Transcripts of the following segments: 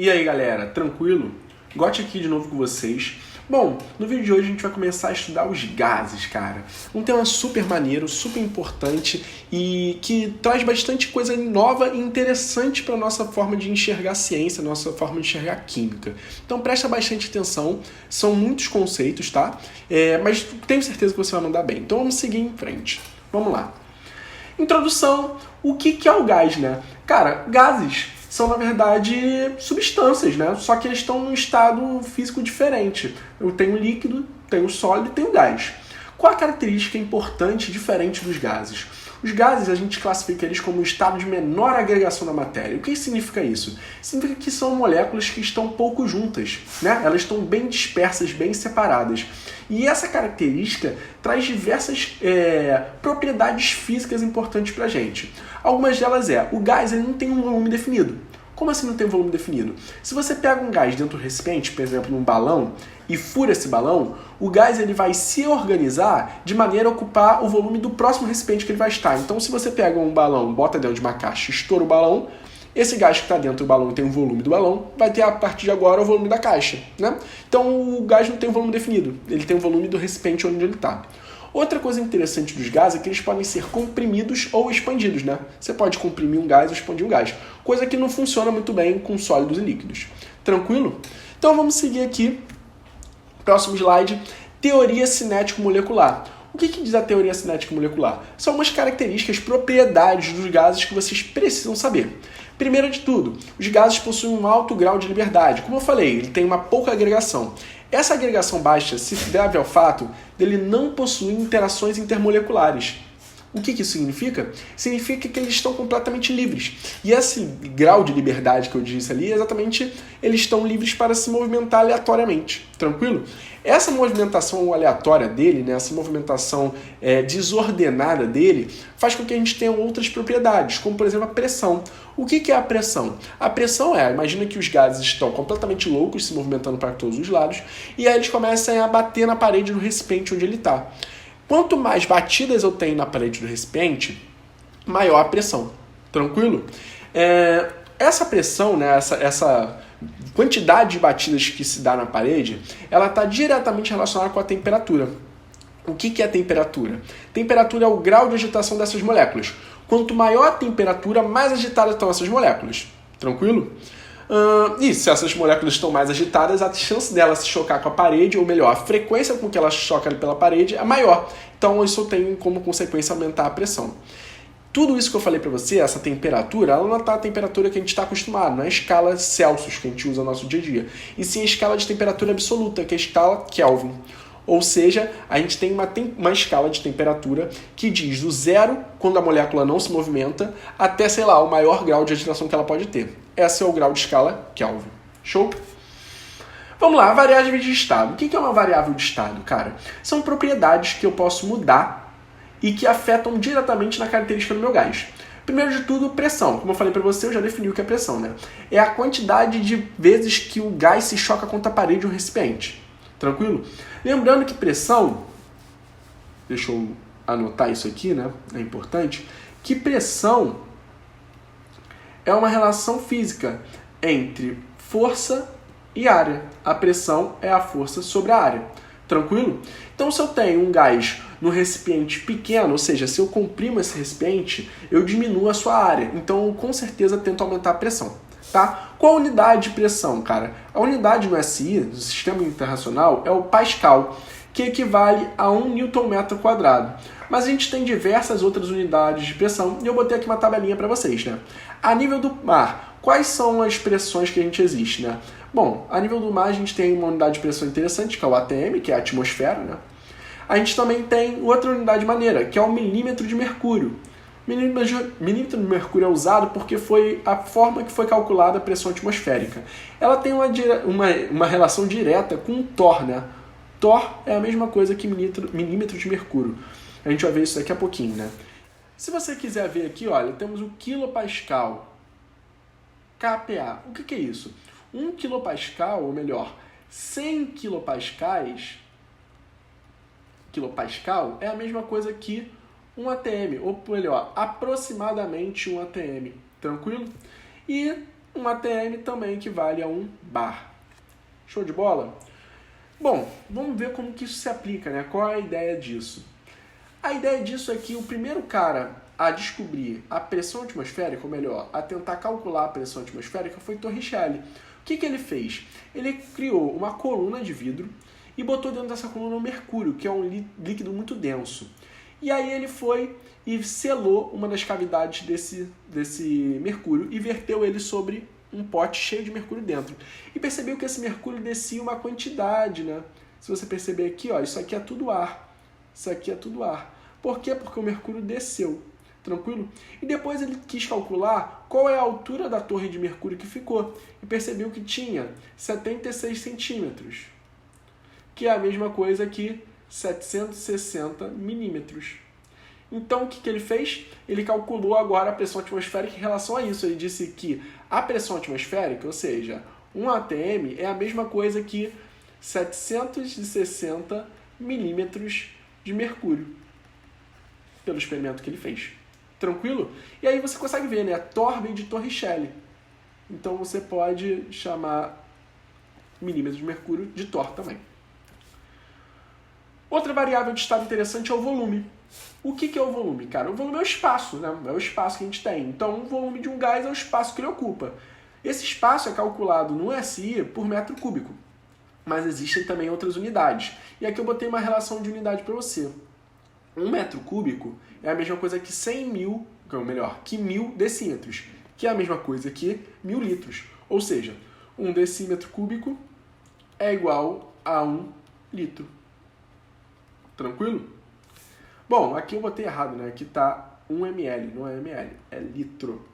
E aí galera, tranquilo? Gotti aqui de novo com vocês. Bom, no vídeo de hoje a gente vai começar a estudar os gases, cara. Um tema super maneiro, super importante e que traz bastante coisa nova e interessante para a nossa forma de enxergar a ciência, nossa forma de enxergar a química. Então presta bastante atenção, são muitos conceitos, tá? Mas tenho certeza que você vai mandar bem. Então vamos seguir em frente. Vamos lá. Introdução, o que é o gás, né? Cara, gases são, na verdade, substâncias, né? Só que eles estão num estado físico diferente. Eu tenho líquido, tenho sólido e tenho gás. Qual a característica importante e diferente dos gases? Os gases, a gente classifica eles como um estado de menor agregação da matéria. O que significa isso? Significa que são moléculas que estão pouco juntas, né? Elas estão bem dispersas, bem separadas. E essa característica traz diversas propriedades físicas importantes para a gente. Algumas delas o gás ele não tem um volume definido. Como assim não tem um volume definido? Se você pega um gás dentro do recipiente, por exemplo, num balão, e fura esse balão, o gás ele vai se organizar de maneira a ocupar o volume do próximo recipiente que ele vai estar. Então, se você pega um balão, bota dentro de uma caixa, estoura o balão, esse gás que está dentro do balão tem o volume do balão, vai ter a partir de agora o volume da caixa, né? Então, o gás não tem um volume definido, ele tem o volume do recipiente onde ele está. Outra coisa interessante dos gases é que eles podem ser comprimidos ou expandidos, né? Você pode comprimir um gás ou expandir um gás, coisa que não funciona muito bem com sólidos e líquidos. Tranquilo? Então vamos seguir aqui. Próximo slide, teoria cinético-molecular. O que diz a teoria cinético-molecular? São umas características, propriedades dos gases que vocês precisam saber. Primeiro de tudo, os gases possuem um alto grau de liberdade. Como eu falei, ele tem uma pouca agregação. Essa agregação baixa se deve ao fato dele não possuir interações intermoleculares. O que isso significa? Significa que eles estão completamente livres. E esse grau de liberdade que eu disse ali, exatamente, eles estão livres para se movimentar aleatoriamente. Tranquilo? Essa movimentação aleatória dele, né, essa movimentação desordenada dele, faz com que a gente tenha outras propriedades, como por exemplo a pressão. O que é a pressão? A pressão imagina que os gases estão completamente loucos, se movimentando para todos os lados, e aí eles começam a bater na parede do recipiente onde ele está. Quanto mais batidas eu tenho na parede do recipiente, maior a pressão. Tranquilo? Essa pressão, né, essa quantidade de batidas que se dá na parede, ela está diretamente relacionada com a temperatura. O que é a temperatura? Temperatura é o grau de agitação dessas moléculas. Quanto maior a temperatura, mais agitadas estão essas moléculas. Tranquilo? E se essas moléculas estão mais agitadas, a chance delas se chocar com a parede, ou melhor, a frequência com que elas chocam pela parede é maior. Então isso tem como consequência aumentar a pressão. Tudo isso que eu falei para você, essa temperatura, ela não está a temperatura que a gente está acostumado, não é a escala Celsius que a gente usa no nosso dia a dia, e sim a escala de temperatura absoluta, que é a escala Kelvin. Ou seja, a gente tem uma escala de temperatura que diz do zero, quando a molécula não se movimenta, até, sei lá, o maior grau de agitação que ela pode ter. Esse é o grau de escala Kelvin. Show? Vamos lá, variáveis de estado. O que é uma variável de estado, cara? São propriedades que eu posso mudar e que afetam diretamente na característica do meu gás. Primeiro de tudo, pressão. Como eu falei para você, eu já defini o que é pressão, né? É a quantidade de vezes que o gás se choca contra a parede de um recipiente. Tranquilo? Lembrando que pressão, deixa eu anotar isso aqui, né? É importante, que pressão é uma relação física entre força e área. A pressão é a força sobre a área. Tranquilo? Então, se eu tenho um gás no recipiente pequeno, ou seja, se eu comprimo esse recipiente, eu diminuo a sua área. Então, eu, com certeza, tento aumentar a pressão. Tá? Qual a unidade de pressão, cara? A unidade no SI, do Sistema Internacional, é o Pascal, que equivale a 1 Nm². Mas a gente tem diversas outras unidades de pressão, e eu botei aqui uma tabelinha para vocês, né? A nível do mar, quais são as pressões que a gente existe, né? Bom, a nível do mar a gente tem uma unidade de pressão interessante, que é o ATM, que é a atmosfera, né? A gente também tem outra unidade maneira, que é o milímetro de mercúrio. Milímetro de mercúrio é usado porque foi a forma que foi calculada a pressão atmosférica. Ela tem uma relação direta com o Thor, né? Thor é a mesma coisa que milímetro de mercúrio. A gente vai ver isso daqui a pouquinho, né? Se você quiser ver aqui, olha, temos o quilopascal, kPa. O que é isso? 1 quilopascal, ou melhor, 100 quilopascais, quilopascal é a mesma coisa que um ATM, ou melhor, aproximadamente um ATM. Tranquilo? E Um atm também equivale a 1 bar. Show de bola? Bom, vamos ver como que isso se aplica, né? Qual é a ideia disso? A ideia disso é que o primeiro cara a descobrir a pressão atmosférica, ou melhor, a tentar calcular a pressão atmosférica foi Torricelli. O que ele fez? Ele criou uma coluna de vidro e botou dentro dessa coluna o mercúrio, que é um líquido muito denso. E aí ele foi e selou uma das cavidades desse mercúrio e verteu ele sobre um pote cheio de mercúrio dentro. E percebeu que esse mercúrio descia uma quantidade, né? Se você perceber aqui, ó, isso aqui é tudo ar. Isso aqui é tudo ar. Por quê? Porque o mercúrio desceu. Tranquilo? E depois ele quis calcular qual é a altura da torre de mercúrio que ficou. E percebeu que tinha 76 centímetros. Que é a mesma coisa que 760 milímetros. Então, o que ele fez? Ele calculou agora a pressão atmosférica em relação a isso. Ele disse que a pressão atmosférica, ou seja, 1 atm, é a mesma coisa que 760 milímetros de mercúrio, pelo experimento que ele fez. Tranquilo? E aí você consegue ver, né? Thor vem de Torricelli. Então, você pode chamar milímetros de mercúrio de Thor também. Outra variável de estado interessante é o volume. O que é o volume, cara? O volume é o espaço, né? É o espaço que a gente tem. Então, o volume de um gás é o espaço que ele ocupa. Esse espaço é calculado no SI por metro cúbico. Mas existem também outras unidades. E aqui eu botei uma relação de unidade para você. 1 metro cúbico é a mesma coisa que 100 mil, ou melhor, que 1000 decímetros, que é a mesma coisa que 1000 litros. Ou seja, 1 decímetro cúbico é igual a 1 litro. Tranquilo? Bom, aqui eu botei errado, né? Aqui está 1 ml, não é ml, é litro.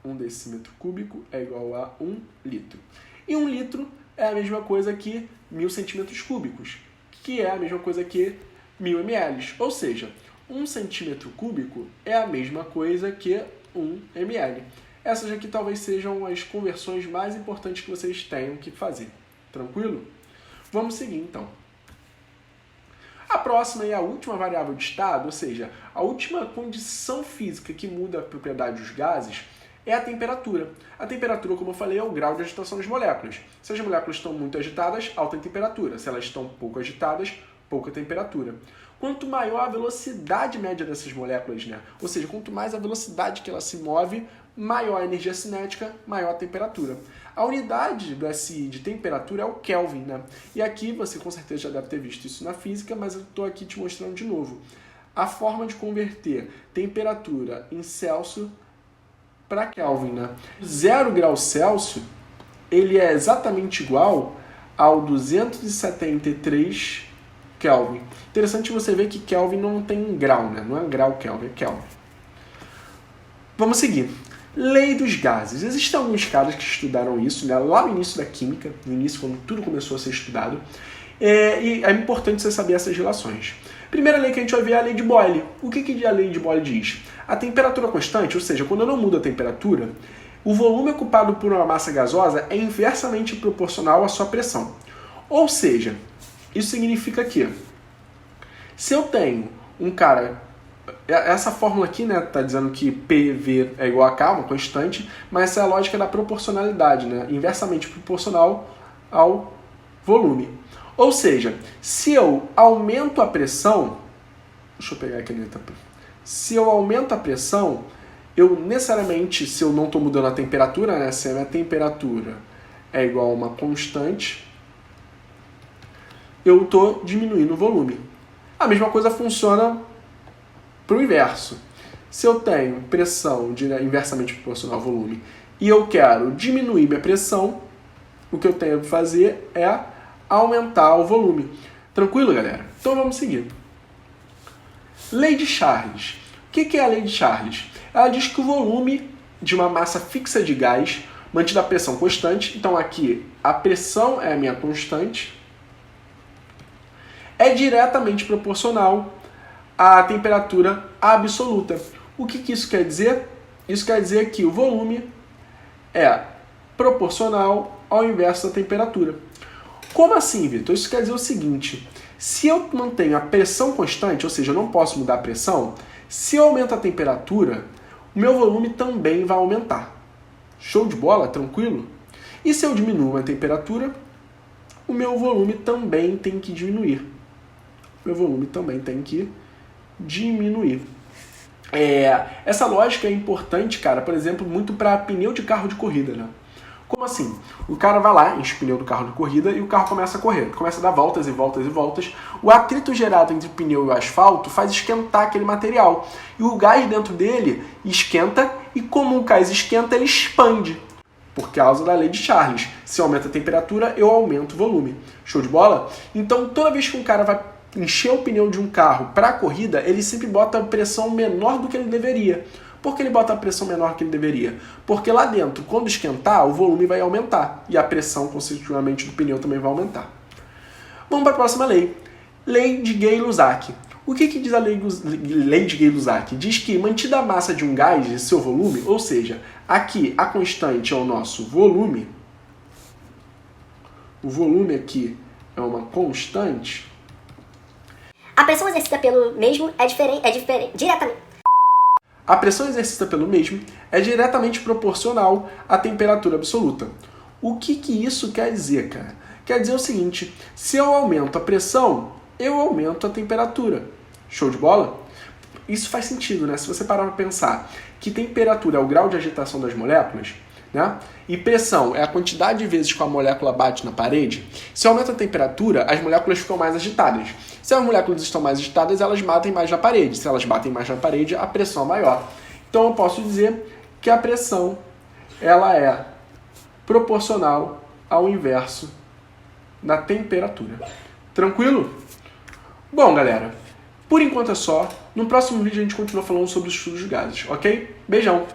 1 decímetro cúbico é igual a 1 litro. E 1 litro é a mesma coisa que 1000 centímetros cúbicos, que é a mesma coisa que 1000 ml. Ou seja, 1 centímetro cúbico é a mesma coisa que 1 ml. Essas aqui talvez sejam as conversões mais importantes que vocês tenham que fazer. Tranquilo? Vamos seguir então. A próxima e a última variável de estado, ou seja, a última condição física que muda a propriedade dos gases, é a temperatura. A temperatura, como eu falei, é o grau de agitação das moléculas. Se as moléculas estão muito agitadas, alta temperatura. Se elas estão pouco agitadas, pouca temperatura. Quanto maior a velocidade média dessas moléculas, né? Ou seja, quanto mais a velocidade que ela se move, maior a energia cinética, maior a temperatura. A unidade do SI de temperatura é o Kelvin, né? E aqui você com certeza já deve ter visto isso na física, mas eu estou aqui te mostrando de novo. A forma de converter temperatura em Celsius para Kelvin, né? 0 graus Celsius, ele é exatamente igual ao 273 Kelvin. Interessante você ver que Kelvin não tem grau, né? Não é grau Kelvin, é Kelvin. Vamos seguir. Lei dos gases. Existem alguns caras que estudaram isso, né? Lá no início da química, no início quando tudo começou a ser estudado, e é importante você saber essas relações. Primeira lei que a gente vai ver é a lei de Boyle. O que a lei de Boyle diz? A temperatura constante, ou seja, quando eu não mudo a temperatura, o volume ocupado por uma massa gasosa é inversamente proporcional à sua pressão. Ou seja, isso significa que se eu tenho um cara... Essa fórmula aqui, né, tá dizendo que PV é igual a K, uma constante, mas essa é a lógica da proporcionalidade, né, inversamente proporcional ao volume. Ou seja, se eu aumento a pressão, deixa eu pegar aqui a letra P. Se eu aumento a pressão, eu necessariamente, se eu não estou mudando a temperatura, né, se a minha temperatura é igual a uma constante, eu estou diminuindo o volume. A mesma coisa funciona para o inverso. Se eu tenho pressão inversamente proporcional ao volume e eu quero diminuir minha pressão, o que eu tenho que fazer é aumentar o volume. Tranquilo, galera? Então vamos seguir. Lei de Charles. O que é a lei de Charles? Ela diz que o volume de uma massa fixa de gás, mantida a pressão constante, então aqui a pressão é a minha constante, é diretamente proporcional à temperatura absoluta. O que isso quer dizer? Isso quer dizer que o volume é proporcional ao inverso da temperatura. Como assim, Vitor? Isso quer dizer o seguinte: se eu mantenho a pressão constante, ou seja, eu não posso mudar a pressão, se eu aumento a temperatura, o meu volume também vai aumentar. Show de bola? Tranquilo? E se eu diminuo a temperatura, o meu volume também tem que diminuir. Essa lógica é importante, cara, por exemplo, muito para pneu de carro de corrida, né? Como assim? O cara vai lá, enche o pneu do carro de corrida e o carro começa a correr. Começa a dar voltas e voltas e voltas. O atrito gerado entre o pneu e o asfalto faz esquentar aquele material. E o gás dentro dele esquenta e como o gás esquenta, ele expande. Por causa da lei de Charles. Se aumenta a temperatura, eu aumento o volume. Show de bola? Então, toda vez que um cara vai encher o pneu de um carro para a corrida, ele sempre bota a pressão menor do que ele deveria. Por que ele bota a pressão menor que ele deveria? Porque lá dentro, quando esquentar, o volume vai aumentar e a pressão, consequentemente, do pneu também vai aumentar. Vamos para a próxima lei. Lei de Gay-Lussac. O que diz a lei de Gay-Lussac? Diz que, mantida a massa de um gás e seu volume, ou seja, aqui a constante é o nosso volume, o volume aqui é uma constante, a pressão exercida pelo mesmo a pressão exercida pelo mesmo é diretamente proporcional à temperatura absoluta. O que isso quer dizer, cara? Quer dizer o seguinte, se eu aumento a pressão, eu aumento a temperatura. Show de bola? Isso faz sentido, né? Se você parar para pensar que temperatura é o grau de agitação das moléculas, né? E pressão é a quantidade de vezes que a molécula bate na parede, se aumenta a temperatura, as moléculas ficam mais agitadas. Se as moléculas estão mais agitadas, elas batem mais na parede. Se elas batem mais na parede, a pressão é maior. Então eu posso dizer que a pressão ela é proporcional ao inverso da temperatura. Tranquilo? Bom, galera, por enquanto é só. No próximo vídeo a gente continua falando sobre os estudos de gases, ok? Beijão!